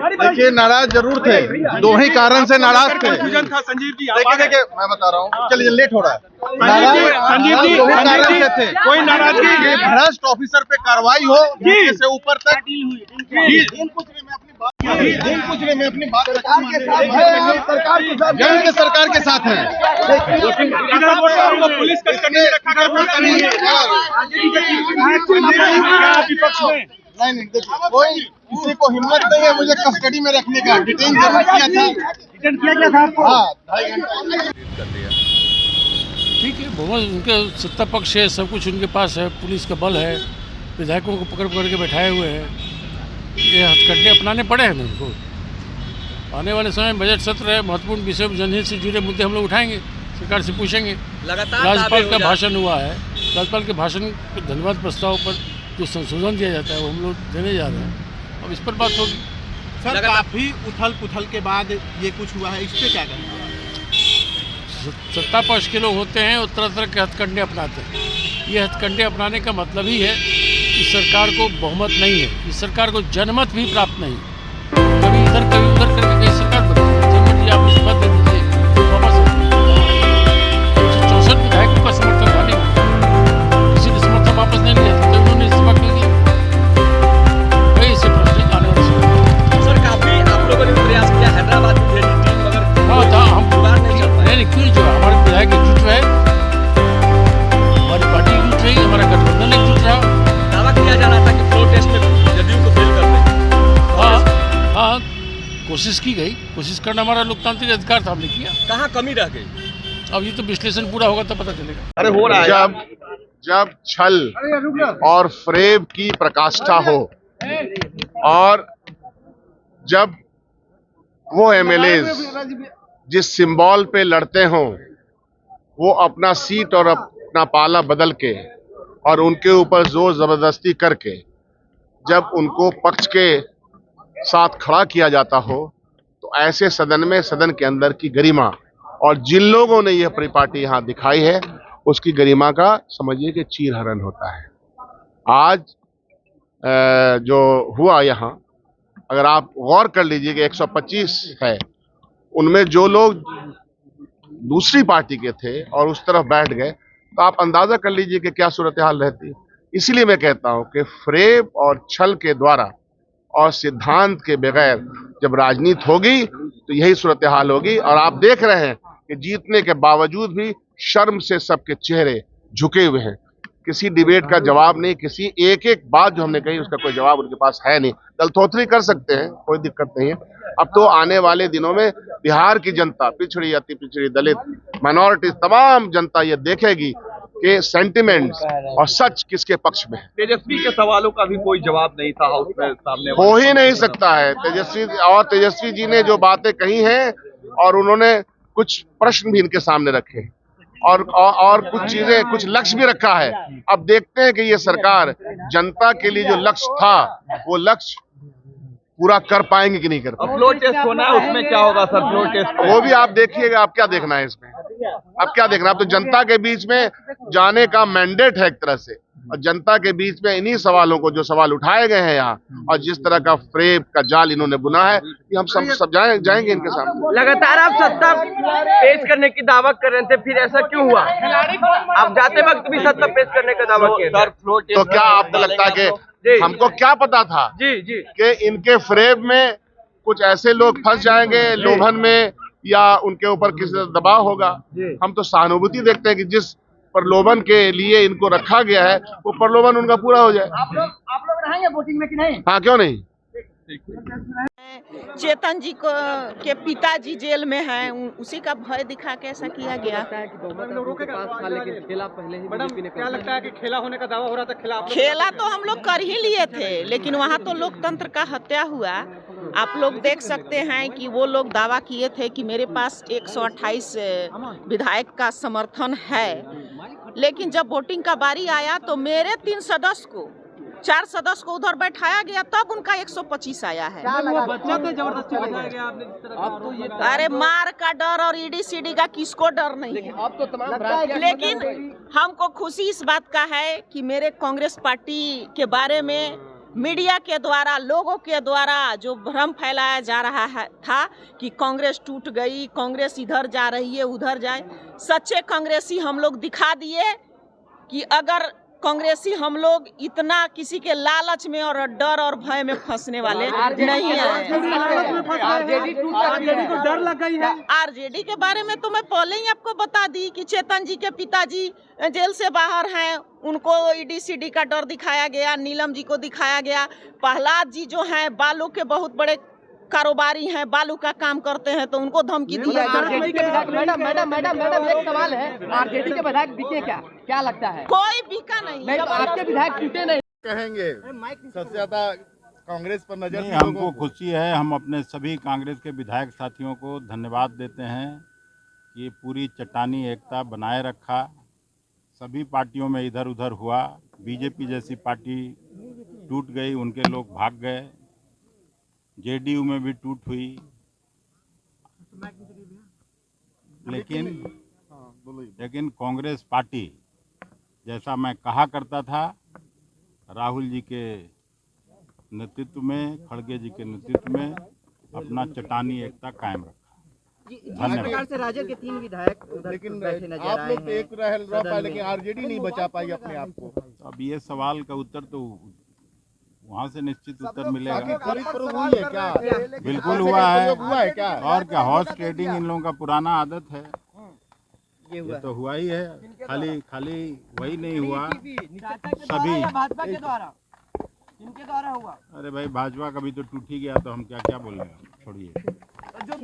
देखिए नाराज जरूर थे, दो ही कारण से नाराज थे। संजीव जी देखिए मैं बता रहा हूँ, चलिए लेट हो रहा है। संजीव जी दो ही कारण से थे। कोई नाराजगी भ्रष्ट ऑफिसर पे कार्रवाई हो नीचे से ऊपर तक। मैं अपनी बात सरकार के साथ है। पुलिस कस्टडी में रखा विपक्ष में नहीं देखिए, कोई किसी को हिम्मत नहीं है मुझे कस्टडी में रखने का। डिटेन जरूर किया था। डिटेन किया गया था आपको? हाँ, 2.5 घंटे। ठीक है, बहुत उनके सत्ता पक्ष है, सब कुछ उनके पास है, पुलिस का बल है, विधायकों को पकड़ पकड़ के बैठाए हुए हैं। ये हथकंडे अपनाने पड़े हैं उनको। आने वाले समय में बजट सत्र है, महत्वपूर्ण विषय जनहित से जुड़े मुद्दे हम लोग उठाएंगे, सरकार से पूछेंगे। राज्यपाल का भाषण हुआ है, राज्यपाल के भाषण के धन्यवाद प्रस्ताव पर जो संशोधन दिया जाता है वो हम लोग देने जा रहे हैं। अब इस पर बात होगी। सर काफी उथल पुथल के बाद ये कुछ हुआ है, इस पे क्या करेंगे? सत्ता पक्ष के लोग होते हैं और तरह तरह के हथकंडे अपनाते हैं। ये हथकंडे अपनाने का मतलब ही है कि सरकार को बहुमत नहीं है, इस सरकार को जनमत भी प्राप्त नहीं। कभी इधर कभी उधर करके कहीं सरकार बदल, जब मर्जी आप इस्तीफा दे दीजिए, वापस 164 विधायकों का समर्थन था नहीं, किसी ने समर्थन वापस नहीं लिया था, तो उन्होंने इस्तीफा क्यों दिया? वही इसे प्रश्न आने वाले समय। सर काफी आप लोगों ने प्रयास किया, हैदराबाद में टीम मगर हाँ था, हम नहीं क्यों जो हमारे विधायक एकजुट रहे, हमारी पार्टी एकजुट रही, हमारा गठबंधन एकजुट रहा। दावा किया जा रहा था कि फ्लोर टेस्ट में जदयू को फेल कर दें। हाँ, कोशिश की गई, कोशिश करना हमारा लोकतांत्रिक अधिकार था, हमने किया। कहाँ कमी रह गई? अब ये तो विश्लेषण पूरा होगा तब पता चलेगा। अरे हो रहा है जब छल और फ्रेब की प्रकाष्ठा हो और जब वो एमएलए जिस सिंबल पे लड़ते हों वो अपना सीट और अपना पाला बदल के और उनके ऊपर जोर जबरदस्ती करके जब उनको पक्ष के साथ खड़ा किया जाता हो, तो ऐसे सदन में सदन के अंदर की गरिमा और जिन लोगों ने यह परिपाटी यहाँ दिखाई है उसकी गरिमा का समझिए कि चीरहरण होता है। आज जो हुआ यहाँ, अगर आप गौर कर लीजिए कि 125 है, उनमें जो लोग दूसरी पार्टी के थे और उस तरफ बैठ गए, तो आप अंदाजा कर लीजिए कि क्या सूरत हाल रहती। इसीलिए मैं कहता हूं कि फ्रेब और छल के द्वारा और सिद्धांत के बगैर जब राजनीति होगी तो यही सूरत हाल होगी। और आप देख रहे हैं कि जीतने के बावजूद भी शर्म से सबके चेहरे झुके हुए हैं। किसी डिबेट का जवाब नहीं, किसी एक एक बात जो हमने कही उसका कोई जवाब उनके पास है नहीं। दलथोथरी कर सकते हैं, कोई दिक्कत नहीं है। अब तो आने वाले दिनों में बिहार की जनता, पिछड़ी, अति पिछड़ी, दलित, माइनॉरिटीज, तमाम जनता ये देखेगी कि सेंटिमेंट्स और सच किसके पक्ष में है। तेजस्वी के सवालों का भी कोई जवाब नहीं था हाउस में सामने। हो ही नहीं सकता है। तेजस्वी जी ने जो बातें कही हैं और उन्होंने कुछ प्रश्न भी इनके सामने रखे और कुछ चीजें, कुछ लक्ष्य भी रखा है। अब देखते हैं कि ये सरकार जनता के लिए जो लक्ष्य था वो लक्ष्य पूरा कर पाएंगे कि नहीं कर पाएंगे। फ्लोर टेस्ट होना है, उसमें क्या होगा सर? फ्लोर टेस्ट वो भी आप देखिएगा। आप क्या देखना है इसमें? अब क्या देखना? अब तो जनता के बीच में जाने का मैंडेट है एक तरह से, और जनता के बीच में इन्हीं सवालों को, जो सवाल उठाए गए हैं यहाँ और जिस तरह का फ्रेब का जाल इन्होंने बुना है, कि हम सब जाएंगे इनके सामने। लगातार आप सत्ता पेश करने की दावा कर रहे थे, फिर ऐसा क्यों हुआ? आप जाते वक्त भी सत्ता पेश करने का दावा किया। तो क्या आपको लगता है कि हमको क्या पता था जी कि इनके फ्रेब में कुछ ऐसे लोग फंस जाएंगे लोभन में या उनके ऊपर किसी दबाव होगा? हम तो सहानुभूति देखते हैं कि जिस प्रलोभन के लिए इनको रखा गया है वो प्रलोभन उनका पूरा हो जाए। आप लोग रहेंगे वोटिंग में कि नहीं? हाँ, क्यों नहीं। चेतन जी को के पिताजी जेल में हैं, उसी का भय दिखा के ऐसा किया गया। मैडम क्या लगता है कि खेला होने का दावा हो रहा था? खेला तो हम लोग कर ही लिए थे, लेकिन वहाँ तो लोकतंत्र का हत्या हुआ। आप लोग देख सकते हैं कि वो लोग दावा किए थे कि मेरे पास 128 विधायक का समर्थन है, लेकिन जब वोटिंग का बारी आया तो मेरे 3 सदस्य को, 4 सदस्य को उधर बैठाया गया, तब उनका 125 आया है। बच्चा थे, जबरदस्ती बैठाया गया आपने जिस तरह। अब तो ये अरे मार का डर और ईडी सीडी का किसको डर नहीं है। अब तो तमाम लेकिन हमको खुशी इस बात का है कि मेरे कांग्रेस पार्टी के बारे में मीडिया के द्वारा, लोगों के द्वारा जो भ्रम फैलाया जा रहा है था कि कांग्रेस टूट गई, कांग्रेस इधर जा रही है, उधर जाए। सच्चे कांग्रेसी हम लोग दिखा दिए कि अगर कांग्रेसी हम लोग इतना किसी के लालच में और डर और भय में फंसने वाले नहीं है। आरजेडी को डर लग गई है। आरजेडी के बारे में तो मैं पहले ही आपको बता दी कि चेतन जी के पिताजी जेल से बाहर हैं, उनको ईडी-सीडी का डर दिखाया गया, नीलम जी को दिखाया गया। प्रहलाद जी जो हैं बालू के बहुत बड़े कारोबारी हैं, बालू का काम करते हैं, तो उनको धमकी दी है। मैडम एक सवाल है, आरजेडी के विधायक बिके क्या लगता है? कोई बिका नहीं, आपके विधायक टूटे नहीं। कहेंगे सबसे ज्यादा कांग्रेस पर नजर नहीं, हमको खुशी है। हम अपने सभी कांग्रेस के विधायक साथियों को धन्यवाद देते हैं कि ये पूरी चट्टानी एकता बनाए रखा। सभी पार्टियों में इधर उधर हुआ, बीजेपी जैसी पार्टी टूट गई, उनके लोग भाग गए, जेडीयू में भी टूट हुई, लेकिन कांग्रेस पार्टी, जैसा मैं कहा करता था, राहुल जी के नेतृत्व में, खड़गे जी के नेतृत्व में अपना चट्टानी एकता कायम रखा। धन्यवाद। से राजद के 3 विधायक लेकिन आप लोग तो एक रह पाए, लेकिन आरजेडी नहीं बचा पाई अपने आप को। अब ये सवाल का उत्तर तो वहाँ से निश्चित उत्तर मिलेगा। खरीद फरोख्त हुई है क्या? बिल्कुल हुआ है क्या? और क्या, हॉर्स ट्रेडिंग इन लोगों का पुराना आदत है, ये तो हुआ ही है। खाली वही नहीं हुआ, सभी भाजपा के द्वारा, इनके द्वारा हुआ। अरे भाई, भाजपा कभी तो टूट ही गया, तो हम क्या बोलेंगे, छोड़िए।